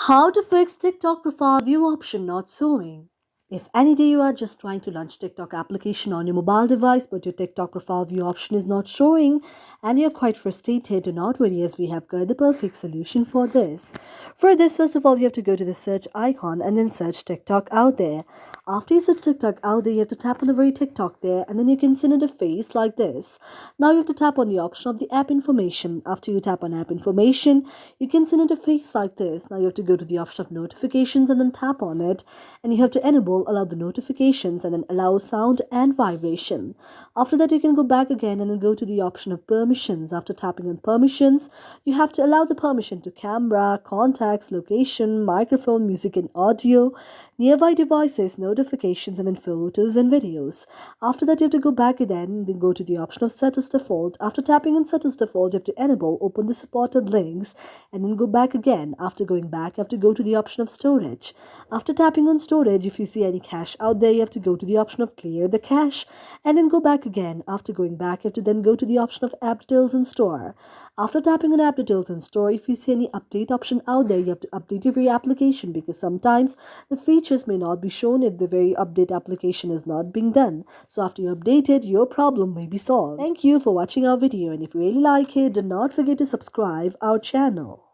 How to fix TikTok profile view option not showing. If any day you are just trying to launch TikTok application on your mobile device but your TikTok profile view option is not showing and you're quite frustrated, do not worry as we have got the perfect solution for this. For this, first of all, you have to go to the search icon and then search TikTok out there. After you search TikTok out there, you have to tap on the very TikTok there and then you can see an interface like this. Now you have to tap on the option of the app information. After you tap on app information, you can see an interface like this. Now you have to go to the option of notifications and then tap on it, and you have to enable allow the notifications and then allow sound and vibration. After that, you can go back again and then go to the option of permissions. After tapping on permissions, you have to allow the permission to camera, contacts, location, microphone, music and audio, nearby devices, notifications, and then photos and videos. After that, you have to go back again, then go to the option of set as default. After tapping on set as default, you have to enable open the supported links and then go back again. After going back, you have to go to the option of storage. After tapping on storage, if you see any cache out there, you have to go to the option of clear the cache and then go back again. After going back, you have to then go to the option of app details and store. After tapping on app details and store, if you see any update option out there, you have to update your very application because sometimes the features may not be shown if the very update application is not being done. So after you update it, your problem may be solved. Thank you for watching our video, and if you really like it, do not forget to subscribe our channel.